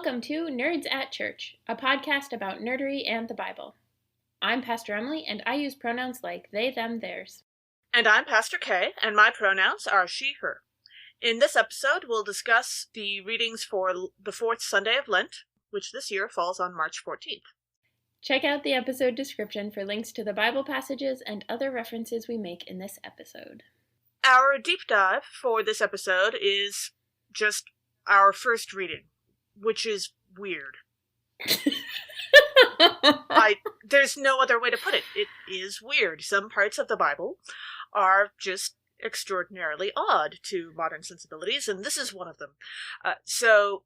Welcome to Nerds at Church, a podcast about nerdery and the Bible. I'm Pastor Emily, and I use pronouns like they, them, theirs. And I'm Pastor Kay, and my pronouns are she, her. In this episode, we'll discuss the readings for the fourth Sunday of Lent, which this year falls on March 14th. Check out the episode description for links to the Bible passages and other references we make in this episode. Our deep dive for this episode is just our first reading, which is weird. There's no other way to put it. It is weird. Some parts of the Bible are just extraordinarily odd to modern sensibilities, and this is one of them. So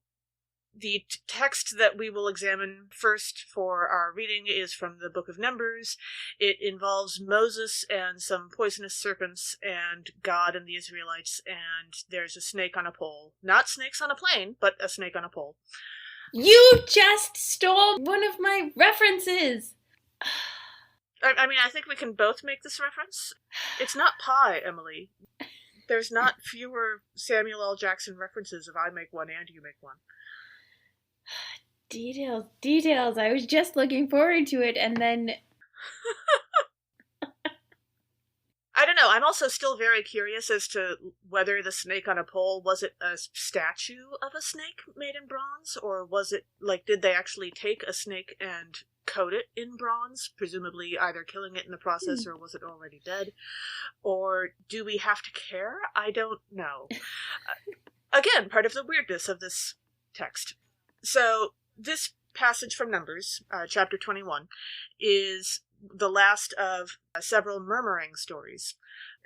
the text that we will examine first for our reading is from the book of Numbers. It involves Moses and some poisonous serpents and God and the Israelites, and there's a snake on a pole. Not snakes on a plane, but a snake on a pole. You just stole one of my references! I mean, I think we can both make this reference. It's not pie, Emily. There's not fewer Samuel L. Jackson references if I make one and you make one. Details. I was just looking forward to it, and then... I don't know. I'm also still very curious as to whether the snake on a pole, was it a statue of a snake made in bronze? Or was it, did they actually take a snake and coat it in bronze, presumably either killing it in the process or was it already dead? Or do we have to care? I don't know. Again, part of the weirdness of this text. So, this passage from Numbers, chapter 21, is the last of several murmuring stories,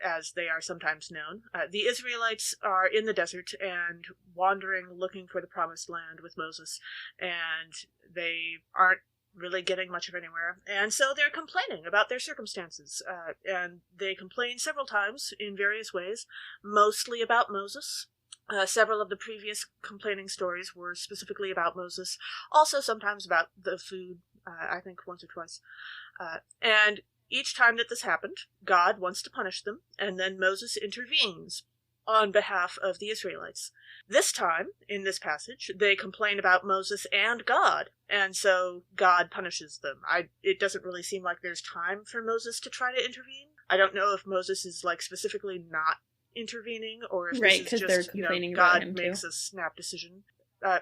as they are sometimes known. The Israelites are in the desert and wandering, looking for the promised land with Moses, and they aren't really getting much of anywhere, and so they're complaining about their circumstances, and they complain several times in various ways, mostly about Moses. Several of the previous complaining stories were specifically about Moses, also sometimes about the food, I think once or twice. And each time that this happened, God wants to punish them, and then Moses intervenes on behalf of the Israelites. This time, in this passage, they complain about Moses and God, and so God punishes them. It doesn't really seem like there's time for Moses to try to intervene. I don't know if Moses is, specifically not intervening, or if right, this is just, God makes a snap decision.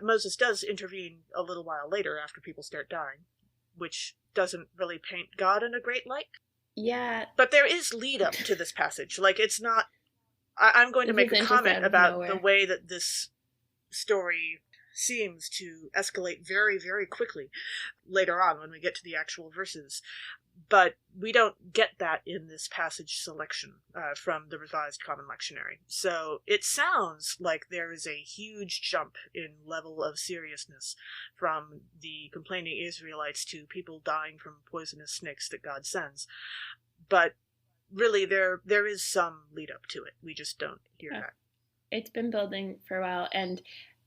Moses does intervene a little while later after people start dying, which doesn't really paint God in a great light. Yeah. But there is lead up to this passage. It's not... I'm going to make a comment about the way that this story seems to escalate very, very quickly later on when we get to the actual verses. But we don't get that in this passage selection from the Revised Common Lectionary. So it sounds like there is a huge jump in level of seriousness from the complaining Israelites to people dying from poisonous snakes that God sends. But really, there is some lead up to it. We just don't hear that. It's been building for a while, and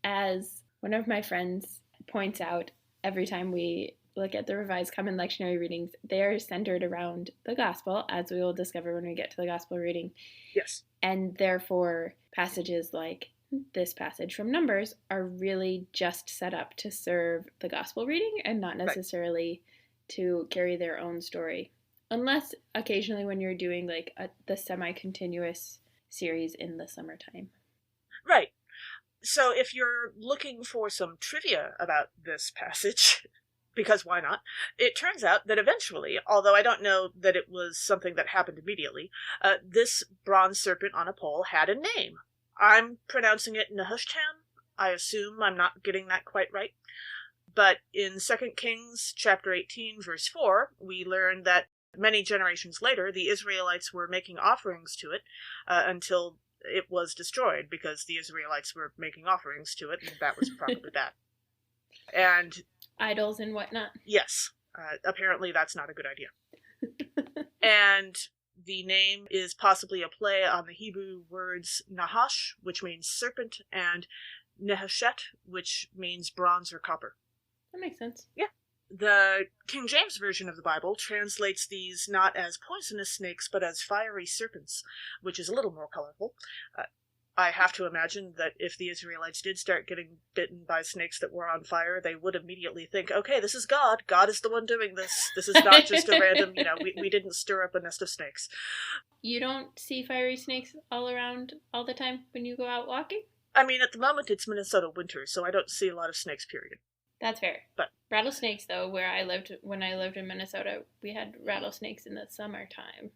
as one of my friends points out, every time we look at the Revised Common Lectionary readings, they are centered around the Gospel, as we will discover when we get to the Gospel reading. Yes. And therefore, passages like this passage from Numbers are really just set up to serve the Gospel reading and not necessarily to carry their own story. Unless occasionally when you're doing the semi-continuous series in the summertime. Right. So if you're looking for some trivia about this passage, because why not, it turns out that eventually, although I don't know that it was something that happened immediately, this bronze serpent on a pole had a name. I'm pronouncing it Nehushtan. I assume I'm not getting that quite right. But in 2 Kings chapter 18, verse 4, we learn that many generations later, the Israelites were making offerings to it until it was destroyed, because the Israelites were making offerings to it, and that was probably bad. And idols and whatnot. Yes. Apparently that's not a good idea. And the name is possibly a play on the Hebrew words Nahash, which means serpent, and Neheshet, which means bronze or copper. That makes sense. Yeah. The King James Version of the Bible translates these not as poisonous snakes, but as fiery serpents, which is a little more colorful. I have to imagine that if the Israelites did start getting bitten by snakes that were on fire, they would immediately think, okay, this is God. God is the one doing this. This is not just a random, we didn't stir up a nest of snakes. You don't see fiery snakes all around all the time when you go out walking? I mean, at the moment it's Minnesota winter, so I don't see a lot of snakes, period. That's fair. But rattlesnakes, though, when I lived in Minnesota, we had rattlesnakes in the summertime.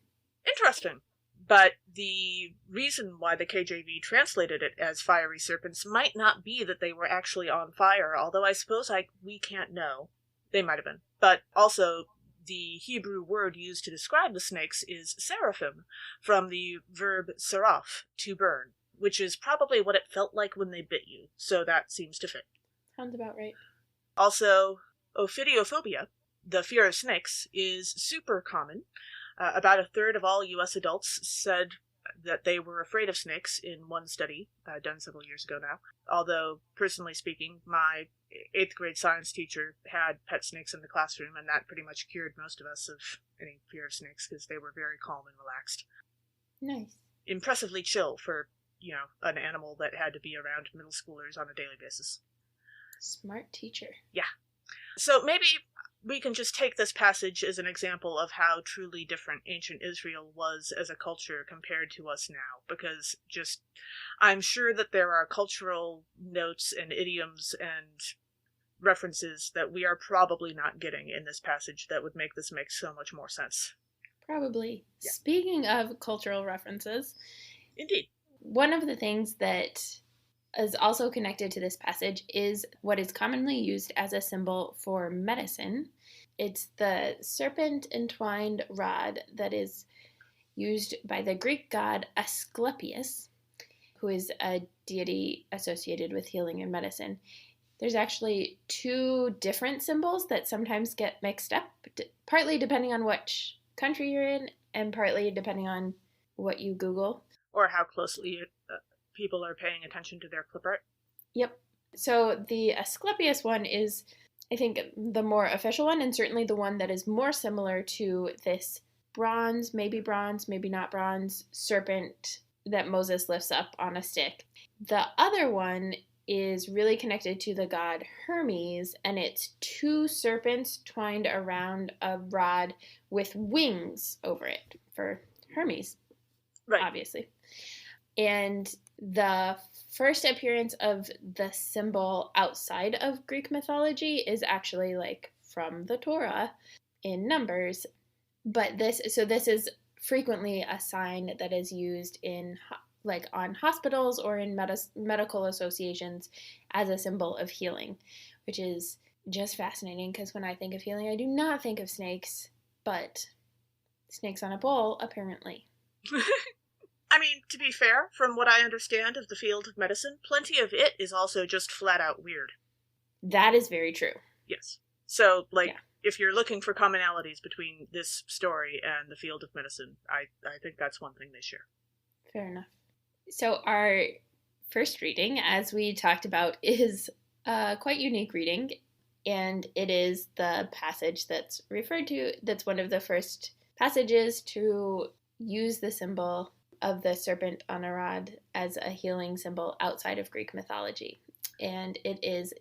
Interesting. But the reason why the KJV translated it as fiery serpents might not be that they were actually on fire, although I suppose we can't know. They might have been. But also, the Hebrew word used to describe the snakes is seraphim, from the verb seraph, to burn, which is probably what it felt like when they bit you, so that seems to fit. Sounds about right. Also, ophidiophobia, the fear of snakes, is super common. About a third of all U.S. adults said that they were afraid of snakes in one study, done several years ago now. Although, personally speaking, my 8th grade science teacher had pet snakes in the classroom, and that pretty much cured most of us of any fear of snakes, because they were very calm and relaxed. Nice. Impressively chill for, an animal that had to be around middle schoolers on a daily basis. Smart teacher. Yeah. So maybe we can just take this passage as an example of how truly different ancient Israel was as a culture compared to us now, because I'm sure that there are cultural notes and idioms and references that we are probably not getting in this passage that would make this make so much more sense. Probably. Yeah. Speaking of cultural references, indeed, one of the things that is also connected to this passage is what is commonly used as a symbol for medicine. It's the serpent entwined rod that is used by the Greek god Asclepius, who is a deity associated with healing and medicine. There's actually 2 different symbols that sometimes get mixed up, partly depending on which country you're in and partly depending on what you Google. Or how closely people are paying attention to their clip art. Yep. So the Asclepius one is, I think, the more official one, and certainly the one that is more similar to this bronze, maybe not bronze, serpent that Moses lifts up on a stick. The other one is really connected to the god Hermes, and it's 2 serpents twined around a rod with wings over it for Hermes, right. Obviously. And the first appearance of the symbol outside of Greek mythology is actually from the Torah in Numbers. But this is frequently a sign that is used in on hospitals or in medical associations as a symbol of healing, which is just fascinating because when I think of healing, I do not think of snakes, but snakes on a pole, apparently. I mean, to be fair, from what I understand of the field of medicine, plenty of it is also just flat out weird. That is very true. Yes. So, if you're looking for commonalities between this story and the field of medicine, I think that's one thing they share. Fair enough. So our first reading, as we talked about, is a quite unique reading, and it is the passage that's referred to, that's one of the first passages to use the symbol of the serpent on a rod as a healing symbol outside of Greek mythology. And it is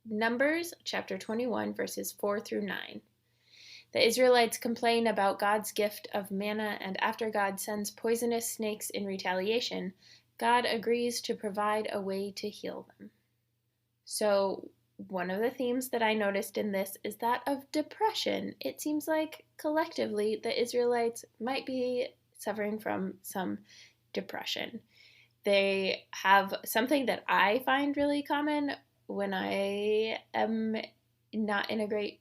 Numbers chapter 21, verses 4 through 9. The Israelites complain about God's gift of manna, and after God sends poisonous snakes in retaliation, God agrees to provide a way to heal them. So one of the themes that I noticed in this is that of depression. It seems like collectively the Israelites might be suffering from some depression. They have something that I find really common when I am not in a great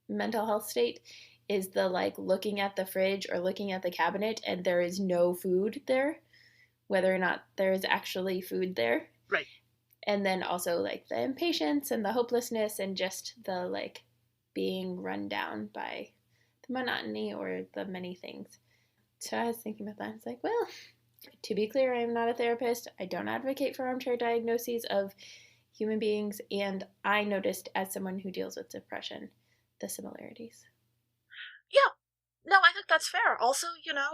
mental health state is the looking at the fridge or looking at the cabinet and there is no food there, whether or not there is actually food there. Right. And then also the impatience and the hopelessness and just the being run down by the monotony or the many things. So I was thinking about that. It's well, to be clear, I am not a therapist. I don't advocate for armchair diagnoses of human beings, and I noticed as someone who deals with depression the similarities. Yeah. No, I think that's fair. Also,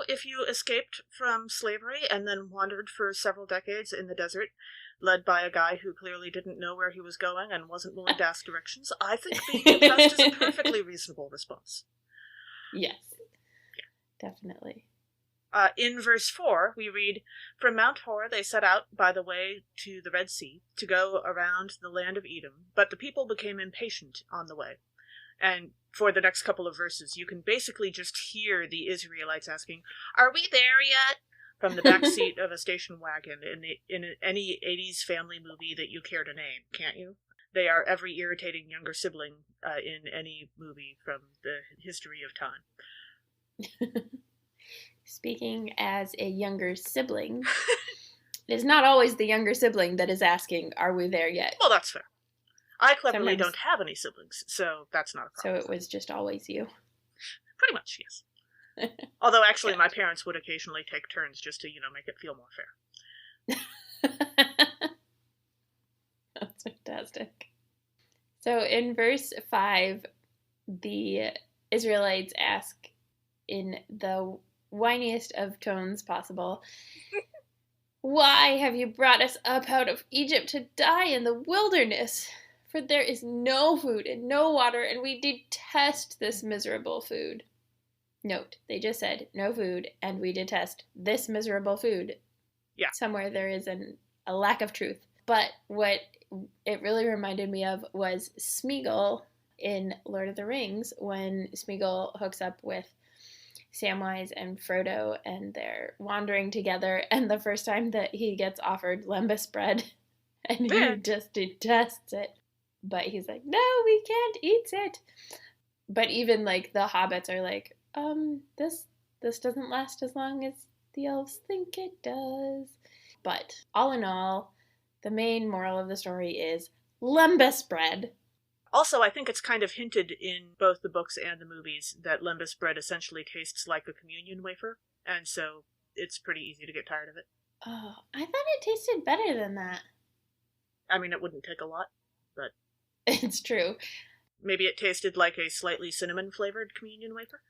if you escaped from slavery and then wandered for several decades in the desert, led by a guy who clearly didn't know where he was going and wasn't willing to ask directions, I think being impressed is a perfectly reasonable response. Yes, definitely. In verse 4, we read, "From Mount Hor they set out by the way to the Red Sea, to go around the land of Edom, but the people became impatient on the way." And for the next couple of verses, you can basically just hear the Israelites asking, "Are we there yet?" from the back seat of a station wagon in any 80s family movie that you care to name, can't you? They are every irritating younger sibling in any movie from the history of time. Speaking as a younger sibling, it is not always the younger sibling that is asking, "Are we there yet?" Well, that's fair. I cleverly Sometimes. don't have any siblings, so that's not a So problem. it was just always you. Pretty much, yes. Although, actually, my parents would occasionally take turns just to, make it feel more fair. That's fantastic. So in verse 5, the Israelites ask in the whiniest of tones possible, "Why have you brought us up out of Egypt to die in the wilderness? For there is no food and no water, and we detest this miserable food." Note, they just said no food, and we detest this miserable food. Yeah. Somewhere there is a lack of truth. But what it really reminded me of was Smeagol in Lord of the Rings, when Smeagol hooks up with Samwise and Frodo, and they're wandering together, and the first time that he gets offered lembas bread, and he just detests it. But he's like, "No, we can't eat it." But even, like, the hobbits are like, this doesn't last as long as the elves think it does. But all in all, the main moral of the story is lembas bread. Also, I think it's kind of hinted in both the books and the movies that lembas bread essentially tastes like a communion wafer, and so it's pretty easy to get tired of it. Oh, I thought it tasted better than that. I mean, it wouldn't take a lot, but... It's true. Maybe it tasted like a slightly cinnamon-flavored communion wafer?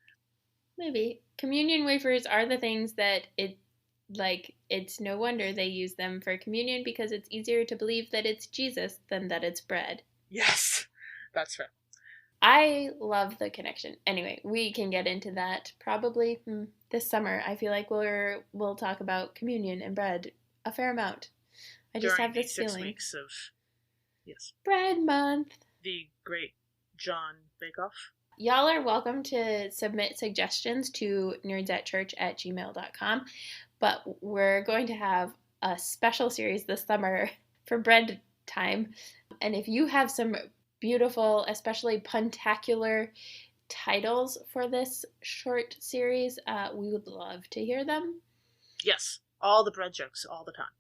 Maybe. Communion wafers are the things that it's no wonder they use them for communion, because it's easier to believe that it's Jesus than that it's bread. Yes, that's fair. I love the connection. Anyway, we can get into that probably this summer. I feel like we'll talk about communion and bread a fair amount. I just During have this the 6 feeling. weeks of, yes, Bread month. The Great John Bake-Off. Y'all are welcome to submit suggestions to nerdsetchurch@gmail.com, but we're going to have a special series this summer for bread time. And if you have some beautiful, especially puntacular titles for this short series, we would love to hear them. Yes, all the bread jokes, all the time.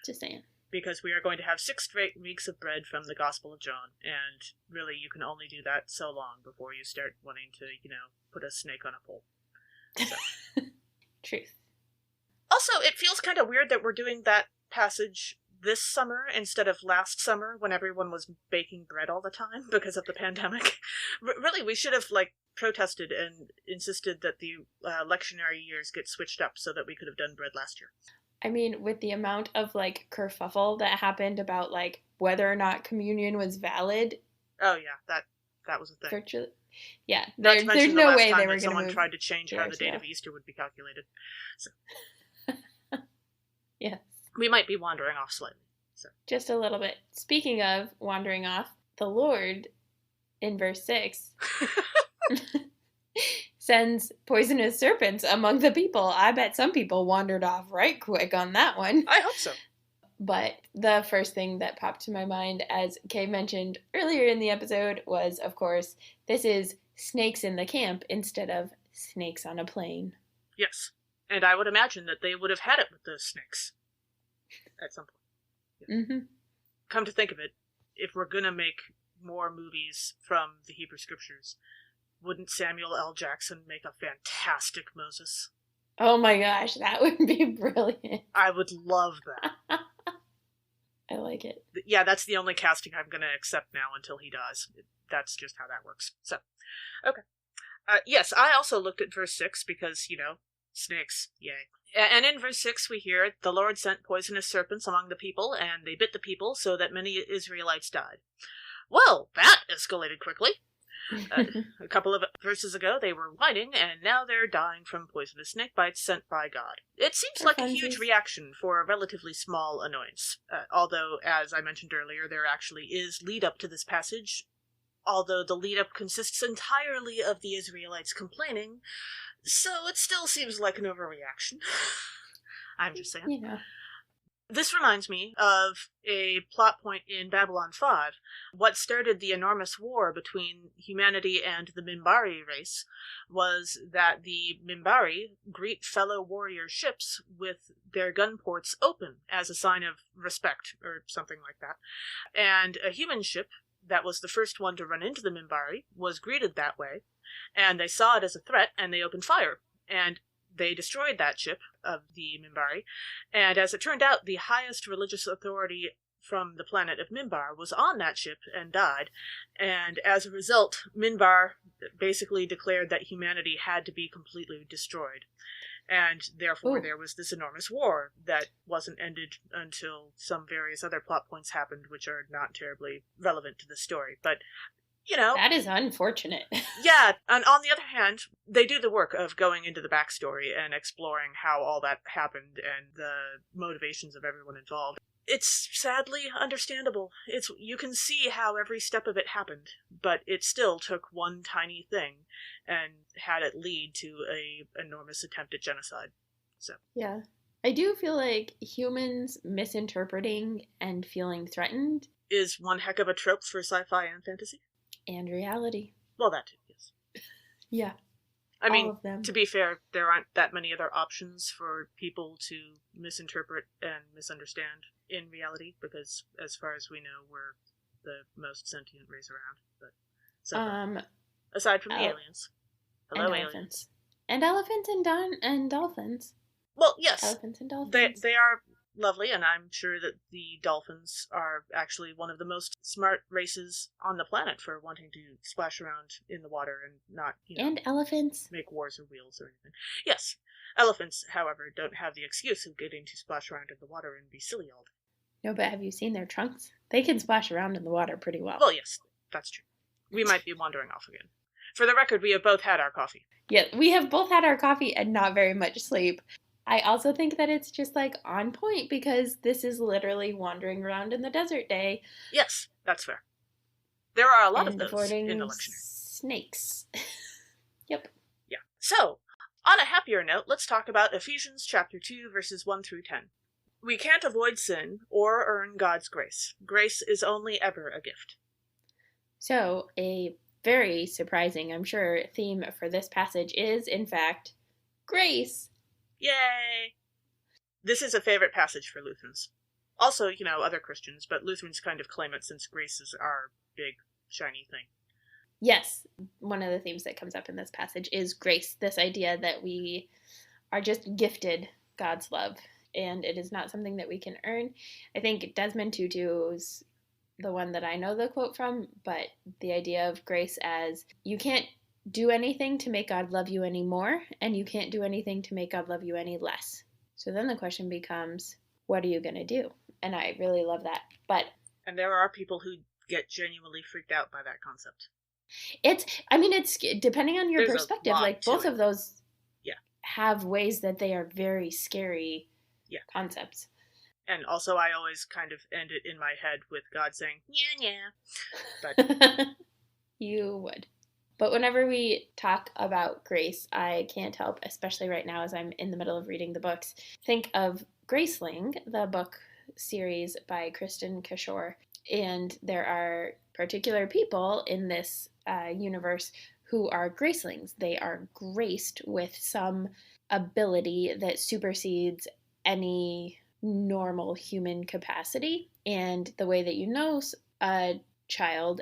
Just saying. Because we are going to have 6 straight weeks of bread from the Gospel of John, and really you can only do that so long before you start wanting to, put a snake on a pole. So. Truth. Also, it feels kind of weird that we're doing that passage this summer instead of last summer when everyone was baking bread all the time because of the pandemic. Really, we should have, protested and insisted that the lectionary years get switched up so that we could have done bread last year. I mean, with the amount of, kerfuffle that happened about, whether or not communion was valid. Oh, yeah, that was a thing. Virtually. Yeah, there's no way they were going to someone tried to change how the date of Easter would be calculated. So. Yes. We might be wandering off slightly. So. Just a little bit. Speaking of wandering off, the Lord, in verse 6, sends poisonous serpents among the people. I bet some people wandered off right quick on that one. I hope so. But the first thing that popped to my mind, as Kay mentioned earlier in the episode, was, of course, this is snakes in the camp instead of snakes on a plane. Yes. And I would imagine that they would have had it with those snakes at some point. Yeah. Mm-hmm. Come to think of it, if we're going to make more movies from the Hebrew Scriptures, wouldn't Samuel L. Jackson make a fantastic Moses? Oh my gosh, that would be brilliant. I would love that. I like it. Yeah, that's the only casting I'm going to accept now until he does. That's just how that works. So, okay. Yes, I also looked at verse 6 because, snakes, yay. And in verse 6 we hear, the Lord sent poisonous serpents among the people, and they bit the people so that many Israelites died. Well, that escalated quickly. A couple of verses ago they were whining, and now they're dying from poisonous snake bites sent by God. It seems like a huge reaction for a relatively small annoyance. Although, as I mentioned earlier, there actually is lead up to this passage, although the lead-up consists entirely of the Israelites complaining, so it still seems like an overreaction. I'm just saying. Yeah. This reminds me of a plot point in Babylon 5. What started the enormous war between humanity and the Minbari race was that the Minbari greet fellow warrior ships with their gun ports open as a sign of respect, or something like that. And a human ship that was the first one to run into the Minbari was greeted that way, and they saw it as a threat, and they opened fire. And they destroyed that ship of the Minbari, and as it turned out, the highest religious authority from the planet of Minbar was on that ship and died, and as a result, Minbar basically declared that humanity had to be completely destroyed. And therefore there was this enormous war that wasn't ended until some various other plot points happened, which are not terribly relevant to the story. But, that is unfortunate. Yeah, and on the other hand, they do the work of going into the backstory and exploring how all that happened and the motivations of everyone involved. It's sadly understandable. You can see how every step of it happened, but it still took one tiny thing and had it lead to a enormous attempt at genocide. So yeah, I do feel like humans misinterpreting and feeling threatened is one heck of a trope for sci-fi and fantasy. And reality. Well, that too, yes. Yeah. I mean, to be fair, there aren't that many other options for people to misinterpret and misunderstand in reality, because as far as we know, we're the most sentient race around. But aside from the aliens. Hello, and aliens. And elephants and dolphins. Well, yes. Elephants and dolphins. They are lovely, and I'm sure that the dolphins are actually one of the most smart races on the planet for wanting to splash around in the water and not, and elephants make wars or wheels or anything. Yes. Elephants, however, don't have the excuse of getting to splash around in the water and be silly all day. No, but have you seen their trunks? They can splash around in the water pretty well. Well, yes, that's true. We might be wandering off again. For the record, we have both had our coffee. Yeah, we have both had our coffee and not very much sleep. I also think that it's just on point because this is literally wandering around in the desert day. Yes, that's fair. There are a lot of those in the lectionary. Snakes. Yep. Yeah. So, on a happier note, let's talk about Ephesians chapter 2, verses 1 through 10. We can't avoid sin or earn God's grace. Grace is only ever a gift. So, a very surprising, I'm sure, theme for this passage is, in fact, grace. Yay! This is a favorite passage for Lutherans. Also, other Christians, but Lutherans kind of claim it since grace is our big, shiny thing. Yes, one of the themes that comes up in this passage is grace, this idea that we are just gifted God's love, and it is not something that we can earn. I think Desmond Tutu's the one that I know the quote from, but the idea of grace as you can't do anything to make God love you any more, and you can't do anything to make God love you any less. So then the question becomes, what are you going to do? And I really love that. And there are people who get genuinely freaked out by that concept. It's depending on your perspective, both of those have ways that they are very scary concepts. And also I always kind of end it in my head with God saying, yeah. But you would. But whenever we talk about grace, I can't help, especially right now as I'm in the middle of reading the books, think of Graceling, the book series by Kristen Kishore. And there are particular people in this universe who are gracelings. They are graced with some ability that supersedes any normal human capacity. And the way that you know a child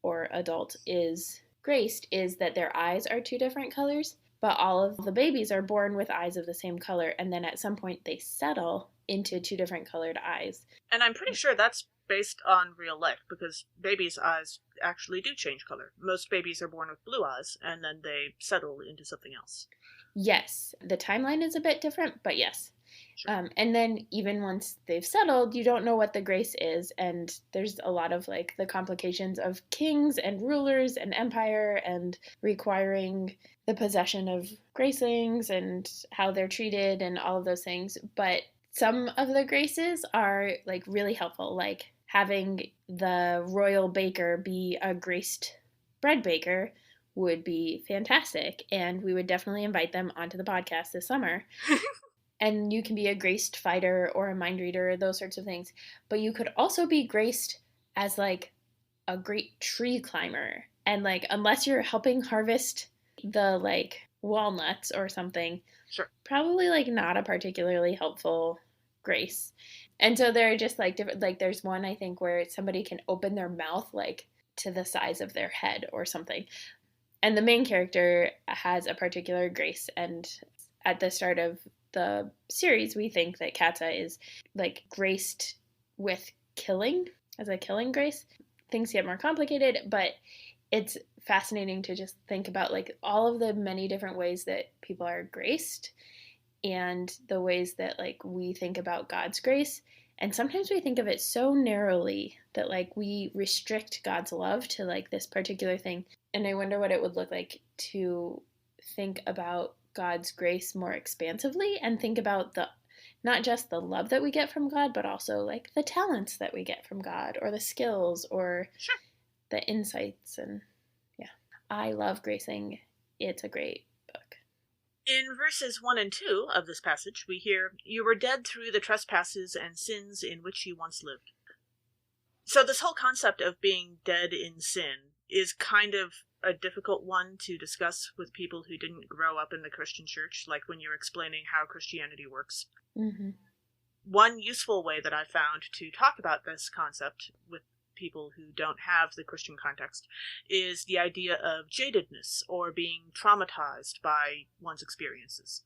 or adult is graced is that their eyes are two different colors, but all of the babies are born with eyes of the same color, and then at some point they settle into two different colored eyes. And I'm pretty sure that's based on real life, because babies' eyes actually do change color. Most babies are born with blue eyes, and then they settle into something else. Yes, the timeline is a bit different, but yes. Sure. And then even once they've settled, you don't know what the grace is, and there's a lot of like the complications of kings and rulers and empire and requiring the possession of gracelings and how they're treated and all of those things. But some of the graces are like really helpful, like having the royal baker be a graced bread baker would be fantastic, and we would definitely invite them onto the podcast this summer. And you can be a graced fighter or a mind reader, those sorts of things. But you could also be graced as like a great tree climber. And like, unless you're helping harvest the like walnuts or something, Sure. probably like not a particularly helpful grace. And so there are just like different, like there's one I think where somebody can open their mouth like to the size of their head or something. And the main character has a particular grace. And at the start of the series, we think that Katza is like graced with killing as a killing grace. Things get more complicated, but it's fascinating to just think about like all of the many different ways that people are graced and the ways that like we think about God's grace. And sometimes we think of it so narrowly that like we restrict God's love to like this particular thing. And I wonder what it would look like to think about God's grace more expansively and think about the not just the love that we get from God, but also like the talents that we get from God or the skills or Sure. the insights. And yeah, I love gracing. It's a great book. In verses 1 and 2 of this passage, we hear, "You were dead through the trespasses and sins in which you once lived." So this whole concept of being dead in sin is kind of a difficult one to discuss with people who didn't grow up in the Christian church, like when you're explaining how Christianity works. Mm-hmm. One useful way that I found to talk about this concept with people who don't have the Christian context is the idea of jadedness or being traumatized by one's experiences.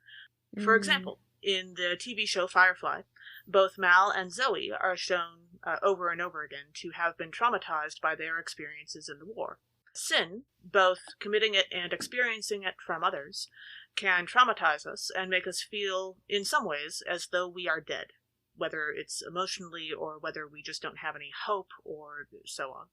For example, in the TV show Firefly, both Mal and Zoe are shown over and over again to have been traumatized by their experiences in the war. Sin, both committing it and experiencing it from others, can traumatize us and make us feel, in some ways, as though we are dead, whether it's emotionally or whether we just don't have any hope or so on.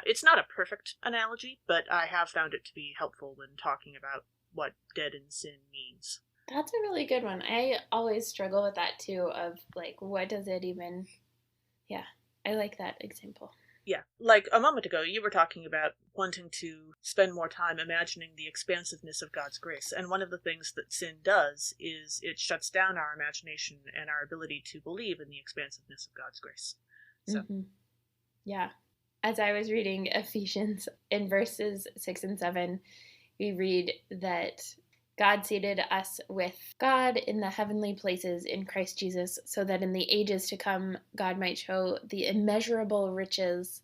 It's not a perfect analogy, but I have found it to be helpful when talking about what dead in sin means. That's a really good one. I always struggle with that too, of like, what does it even... Yeah, I like that example. Yeah, like a moment ago, you were talking about wanting to spend more time imagining the expansiveness of God's grace, and one of the things that sin does is it shuts down our imagination and our ability to believe in the expansiveness of God's grace. So, Mm-hmm. Yeah. As I was reading Ephesians in verses 6 and 7, we read that God seated us with God in the heavenly places in Christ Jesus, so that in the ages to come, God might show the immeasurable riches.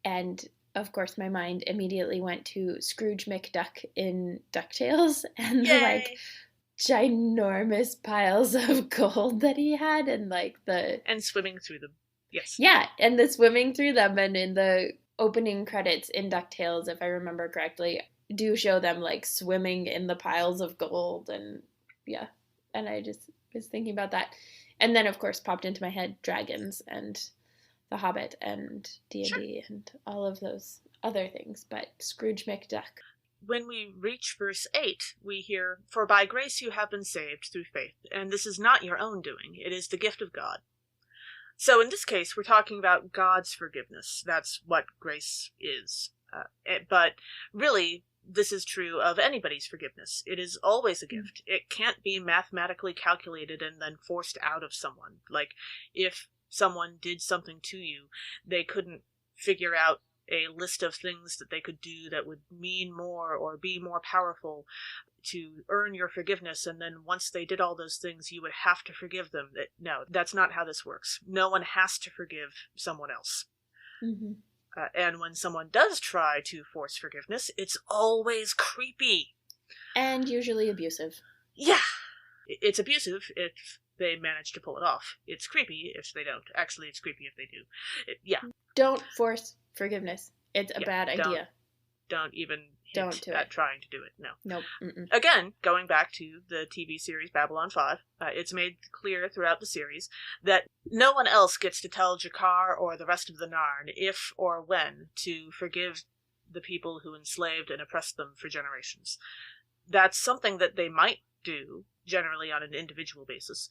And of course, my mind immediately went to Scrooge McDuck in DuckTales and the like ginormous piles of gold that he had, and like the... And swimming through them. Yes. Yeah, and the swimming through them, and in the opening credits in DuckTales, if I remember correctly, do show them like swimming in the piles of gold. And yeah, and I just was thinking about that, and then of course popped into my head dragons and The Hobbit and D&D Sure. and all of those other things, but Scrooge McDuck. When we reach verse 8, we hear, "For by grace you have been saved through faith, and this is not your own doing, it is the gift of God." So in this case, we're talking about God's forgiveness. That's what grace is. But really, this is true of anybody's forgiveness. It is always a gift. It can't be mathematically calculated and then forced out of someone. Like, if someone did something to you, they couldn't figure out a list of things that they could do that would mean more or be more powerful to earn your forgiveness, and then once they did all those things, you would have to forgive them. No, that's not how this works. No one has to forgive someone else. Mm-hmm. And when someone does try to force forgiveness, it's always creepy. And usually abusive. Yeah. It's abusive if they manage to pull it off. It's creepy if they don't. Actually, it's creepy if they do. Yeah. Don't force forgiveness. It's a Yeah. bad idea. Don't even Don't hint do at it. trying to do it. No. Nope. Mm-mm. Again, going back to the TV series Babylon 5, it's made clear throughout the series that no one else gets to tell Jakar or the rest of the Narn if or when to forgive the people who enslaved and oppressed them for generations. That's something that they might do, generally on an individual basis,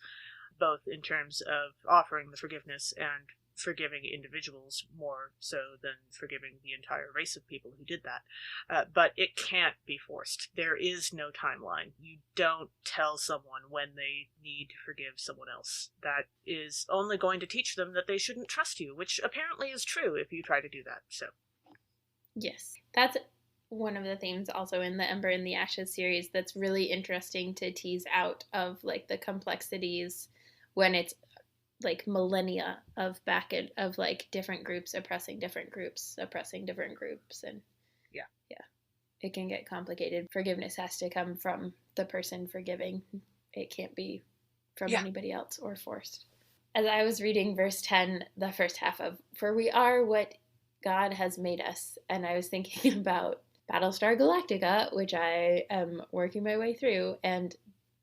both in terms of offering the forgiveness and forgiving individuals more so than forgiving the entire race of people who did that. But it can't be forced. There is no timeline. You don't tell someone when they need to forgive someone else. That is only going to teach them that they shouldn't trust you, which apparently is true if you try to do that. So, yes. That's one of the themes also in the Ember in the Ashes series that's really interesting to tease out of like the complexities when it's like millennia of like different groups oppressing different groups, and yeah. It can get complicated. Forgiveness has to come from the person forgiving. It can't be from anybody else or forced. As I was reading verse 10, the first half of "For we are what God has made us," and I was thinking about Battlestar Galactica, which I am working my way through, and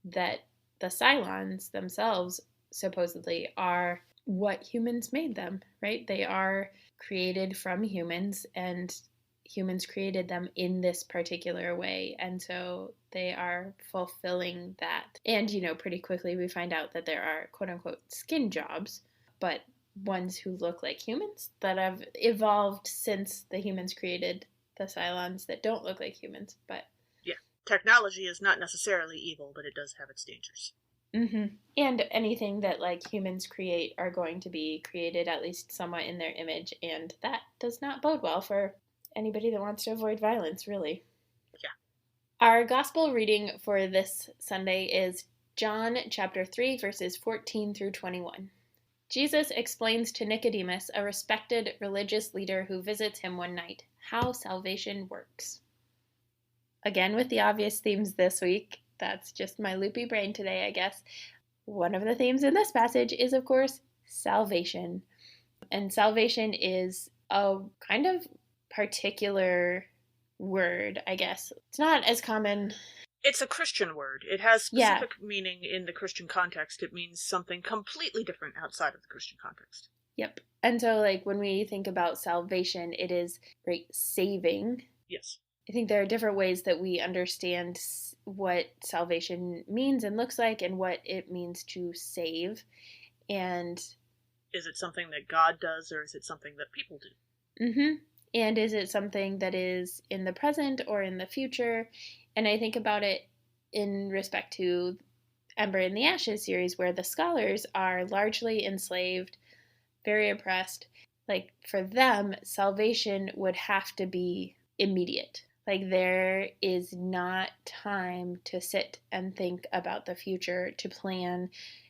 that the Cylons themselves supposedly are what humans made them, right? They are created from humans, and humans created them in this particular way, and so they are fulfilling that. And, pretty quickly we find out that there are quote-unquote skin jobs, but ones who look like humans that have evolved since the humans created the Cylons that don't look like humans, but... Yeah, technology is not necessarily evil, but it does have its dangers. Mm-hmm. And anything that like humans create are going to be created at least somewhat in their image, and that does not bode well for anybody that wants to avoid violence, really. Yeah. Our gospel reading for this Sunday is John chapter 3, verses 14 through 21. Jesus explains to Nicodemus, a respected religious leader who visits him one night, how salvation works. Again, with the obvious themes this week. That's just my loopy brain today, I guess. One of the themes in this passage is, of course, salvation. And salvation is a kind of particular word, I guess. It's not as common. It's a Christian word. It has specific meaning in the Christian context. It means something completely different outside of the Christian context. Yep. And so, like, when we think about salvation, it is, right, saving. Yes. I think there are different ways that we understand what salvation means and looks like and what it means to save. And is it something that God does, or is it something that people do? Mm-hmm. And is it something that is in the present or in the future? And I think about it in respect to Ember in the Ashes series, where the scholars are largely enslaved, very oppressed. Like, for them, salvation would have to be immediate. Like, there is not time to sit and think about the future, to plan,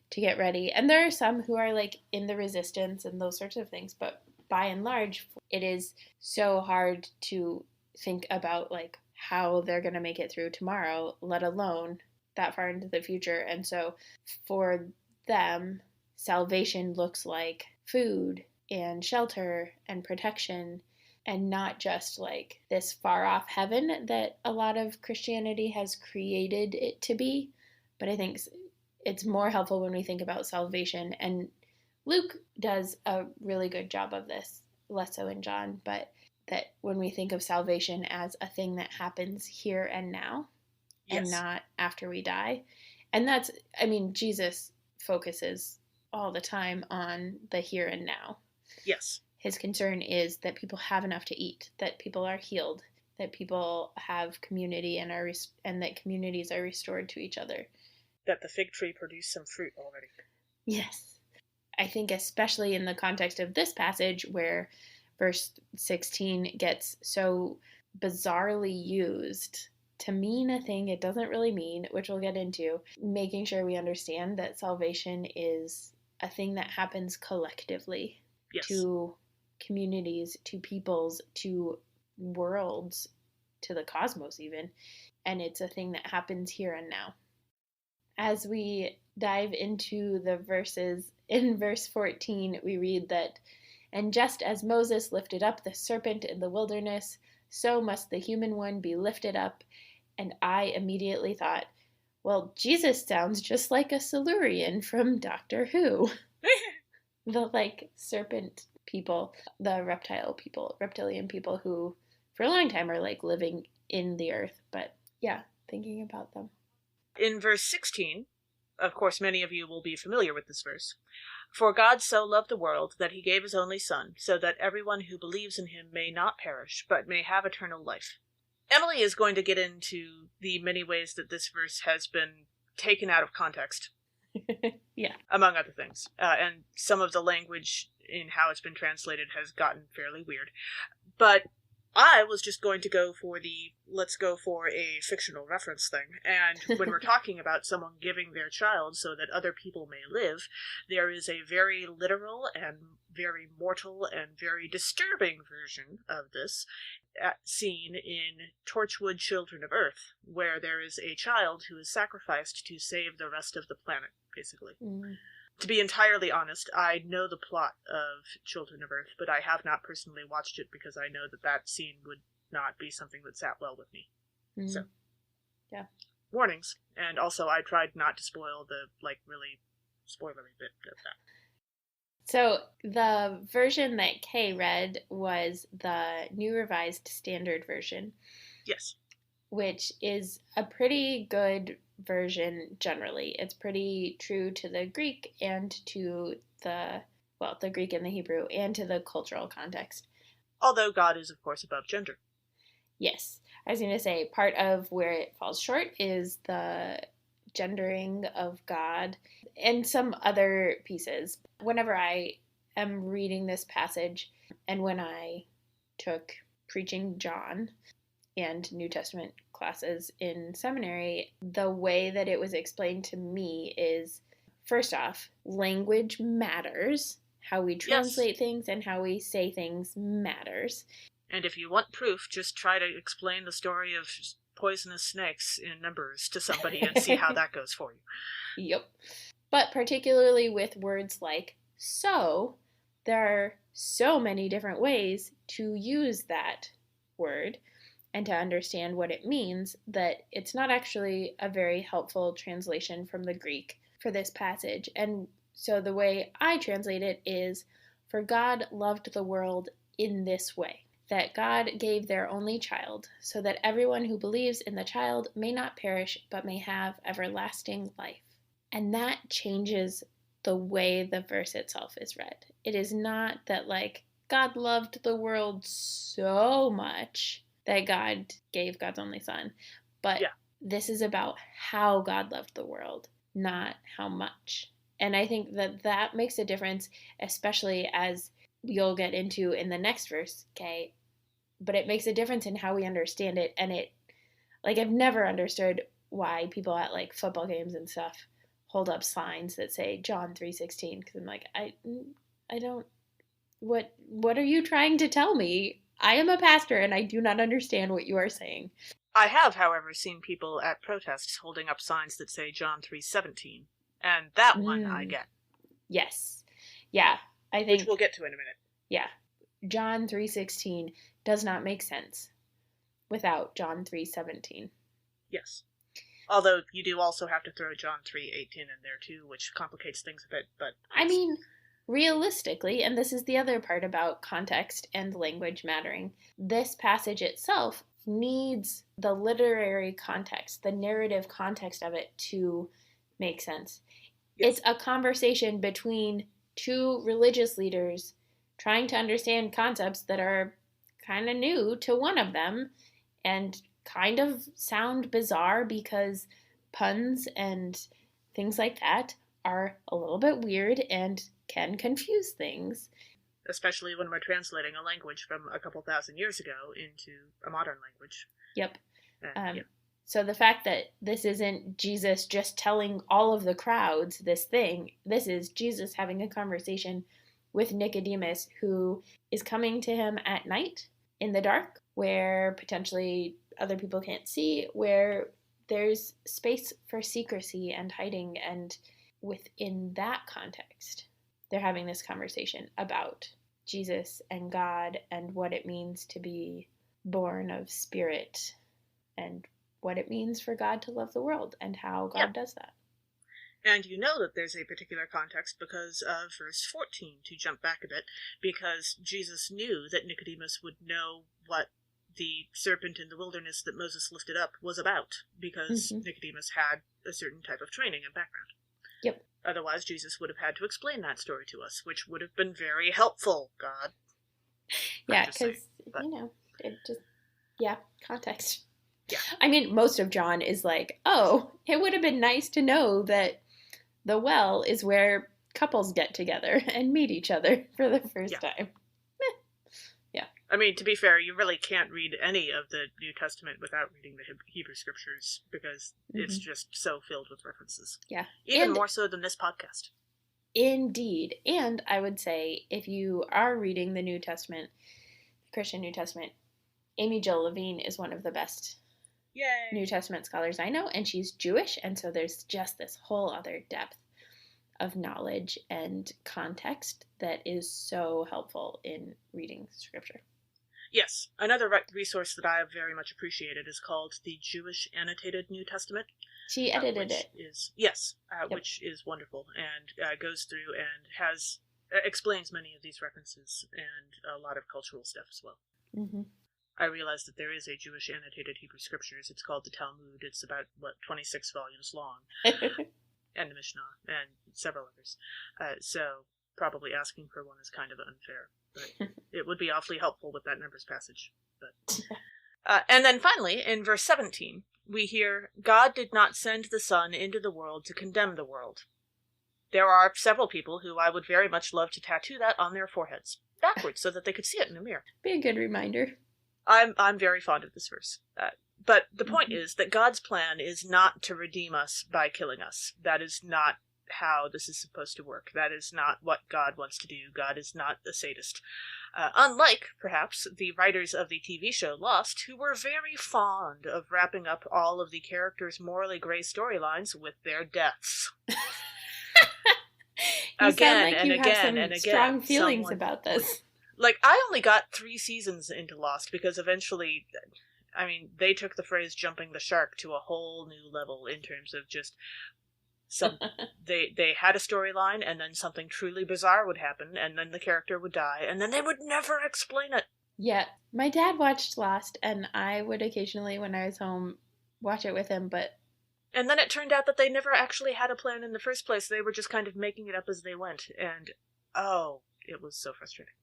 to get ready. And there are some who are, like, in the resistance and those sorts of things. But by and large, it is so hard to think about, like, how they're going to make it through tomorrow, let alone that far into the future. And so for them, salvation looks like food and shelter and protection, and not just like this far off heaven that a lot of Christianity has created it to be. But I think it's more helpful when we think about salvation. And Luke does a really good job of this, less so in John, but that when we think of salvation as a thing that happens here and now, yes, and not after we die. And that's, I mean, Jesus focuses all the time on the here and now. Yes. His concern is that people have enough to eat, that people are healed, that people have community and that communities are restored to each other. That the fig tree produced some fruit already. Yes. I think especially in the context of this passage where verse 16 gets so bizarrely used to mean a thing it doesn't really mean, which we'll get into, making sure we understand that salvation is a thing that happens collectively. Yes. To communities, to peoples, to worlds, to the cosmos even, and it's a thing that happens here and now. As we dive into the verses, in verse 14, we read that, "And just as Moses lifted up the serpent in the wilderness, so must the human one be lifted up." And I immediately thought, well, Jesus sounds just like a Silurian from Doctor Who. The like serpent people, the reptilian people who for a long time are like living in the earth. But yeah, thinking about them. In verse 16, of course, many of you will be familiar with this verse. "For God so loved the world that he gave his only Son, so that everyone who believes in him may not perish, but may have eternal life." Emily is going to get into the many ways that this verse has been taken out of context. Yeah. Among other things. And some of the language in how it's been translated has gotten fairly weird. But I was just going to go for the let's go for a fictional reference thing. And when we're talking about someone giving their child so that other people may live, there is a very literal and very mortal and very disturbing version of this seen in Torchwood Children of Earth, where there is a child who is sacrificed to save the rest of the planet, basically. Mm. To be entirely honest, I know the plot of Children of Earth, but I have not personally watched it because I know that that scene would not be something that sat well with me. Mm. So, yeah. Warnings. And also, I tried not to spoil the, really spoilery bit of that. So the version that Kay read was the New Revised Standard Version. Yes. Which is a pretty good version generally. It's pretty true to the Greek and to the Greek and the Hebrew and to the cultural context. Although God is, of course, above gender. Yes. I was going to say part of where it falls short is the gendering of God and some other pieces. Whenever I am reading this passage and when I took Preaching John and New Testament classes in seminary, the way that it was explained to me is, first off, language matters. How we translate things and how we say things matters. And if you want proof, just try to explain the story of poisonous snakes in Numbers to somebody and see how that goes for you. Yep. But particularly with words like so, there are so many different ways to use that word and to understand what it means that it's not actually a very helpful translation from the Greek for this passage. And so the way I translate it is, "For God loved the world in this way, that God gave their only child, so that everyone who believes in the child may not perish, but may have everlasting life." And that changes the way the verse itself is read. It is not that, like, God loved the world so much that God gave God's only Son, but this is about how God loved the world, not how much. And I think that that makes a difference, especially as you'll get into in the next verse, okay? But it makes a difference in how we understand it. And it, like, I've never understood why people at like football games and stuff hold up signs that say John 3:16, because I'm like, I don't, what are you trying to tell me? I am a pastor and I do not understand what you are saying. I have, however, seen people at protests holding up signs that say John 3:17, and that one I get. Yes. Yeah, I think... Which we'll get to in a minute. Yeah. John 3:16 does not make sense without John 3:17. Yes. Although you do also have to throw John 3:18 in there too, which complicates things a bit, but... I mean, realistically, and this is the other part about context and language mattering, this passage itself needs the literary context, the narrative context of it to make sense. Yes. It's a conversation between two religious leaders trying to understand concepts that are kind of new to one of them and kind of sound bizarre because puns and things like that are a little bit weird and can confuse things. Especially when we're translating a language from a couple thousand years ago into a modern language. Yep. So the fact that this isn't Jesus just telling all of the crowds this thing, this is Jesus having a conversation with Nicodemus, who is coming to him at night in the dark, where potentially other people can't see, where there's space for secrecy and hiding, and within that context, they're having this conversation about Jesus and God and what it means to be born of spirit and what it means for God to love the world and how God does that. And you know that there's a particular context because of verse 14, to jump back a bit, because Jesus knew that Nicodemus would know what the serpent in the wilderness that Moses lifted up was about, because Nicodemus had a certain type of training and background. Yep. Otherwise, Jesus would have had to explain that story to us, which would have been very helpful, God. Yeah, because, it just, context. Yeah. I mean, most of John is like, oh, it would have been nice to know that the well is where couples get together and meet each other for the first time. Yeah. I mean, to be fair, you really can't read any of the New Testament without reading the Hebrew Scriptures, because it's just so filled with references. Yeah. Even more so than this podcast. Indeed. And I would say, if you are reading the New Testament, Christian New Testament, Amy Jill Levine is one of the best New Testament scholars I know, and she's Jewish, and so there's just this whole other depth of knowledge and context that is so helpful in reading Scripture. Yes. Another resource that I have very much appreciated is called the Jewish Annotated New Testament. She edited it. Which is wonderful, and goes through and explains many of these references and a lot of cultural stuff as well. Mm-hmm. I realize that there is a Jewish annotated Hebrew Scriptures. It's called the Talmud. It's about, 26 volumes long. And the Mishnah, and several others. So probably asking for one is kind of unfair. But it would be awfully helpful with that Numbers passage. But and then finally, in verse 17, we hear, God did not send the Son into the world to condemn the world. There are several people who I would very much love to tattoo that on their foreheads, backwards, so that they could see it in a mirror. Be a good reminder. I'm very fond of this verse. But the point is that God's plan is not to redeem us by killing us. That is not how this is supposed to work. That is not what God wants to do. God is not a sadist. Unlike, perhaps, the writers of the TV show Lost, who were very fond of wrapping up all of the characters' morally gray storylines with their deaths. Again and again and again. Strong feelings about this. Like, I only got 3 seasons into Lost because eventually, they took the phrase jumping the shark to a whole new level in terms of just they had a storyline, and then something truly bizarre would happen, and then the character would die, and then they would never explain it. Yeah. My dad watched Lost, and I would occasionally, when I was home, watch it with him, but... And then it turned out that they never actually had a plan in the first place. They were just kind of making it up as they went, and, it was so frustrating.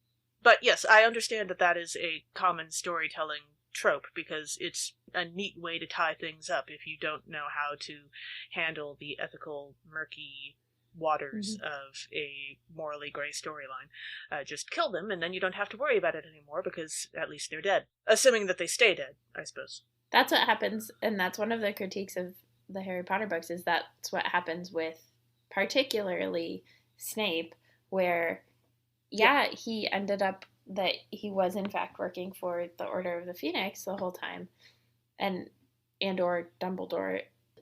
But yes, I understand that is a common storytelling trope, because it's a neat way to tie things up if you don't know how to handle the ethical, murky waters of a morally gray storyline. Just kill them, and then you don't have to worry about it anymore, because at least they're dead. Assuming that they stay dead, I suppose. That's what happens, and that's one of the critiques of the Harry Potter books, is that's what happens with particularly Snape, where he ended up that he was in fact working for the Order of the Phoenix the whole time, and or Dumbledore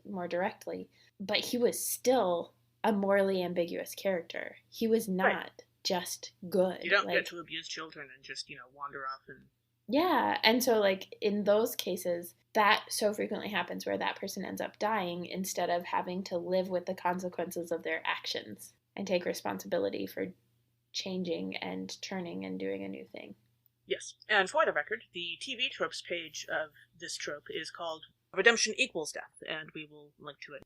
more directly, but he was still a morally ambiguous character. He was not just good. You don't get to abuse children and just, wander off and... Yeah, and so, in those cases, that so frequently happens where that person ends up dying instead of having to live with the consequences of their actions and take responsibility for changing and turning and doing a new thing. Yes, and for the record, the TV tropes page of this trope is called Redemption Equals Death, and we will link to it.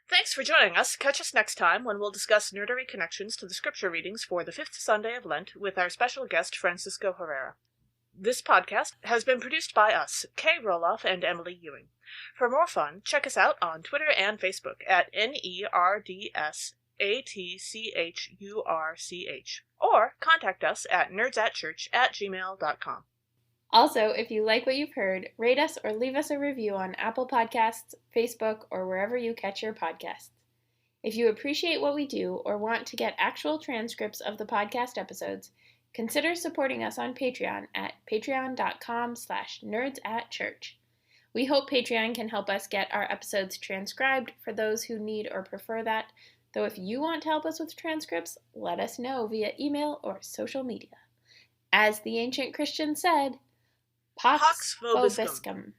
Thanks for joining us. Catch us next time when we'll discuss nerdery connections to the scripture readings for the 5th Sunday of Lent with our special guest, Francisco Herrera. This podcast has been produced by us, Kay Rohloff and Emily Ewing. For more fun, check us out on Twitter and Facebook at NERDSATCHURCH, or contact us at nerdsatchurch@gmail.com. Also, if you like what you've heard, rate us or leave us a review on Apple Podcasts, Facebook, or wherever you catch your podcasts. If you appreciate what we do or want to get actual transcripts of the podcast episodes, consider supporting us on Patreon at patreon.com/nerdsatchurch. We hope Patreon can help us get our episodes transcribed for those who need or prefer that, Though if you want to help us with transcripts, let us know via email or social media. As the ancient Christians said, Pax Pax vobiscum. vobiscum.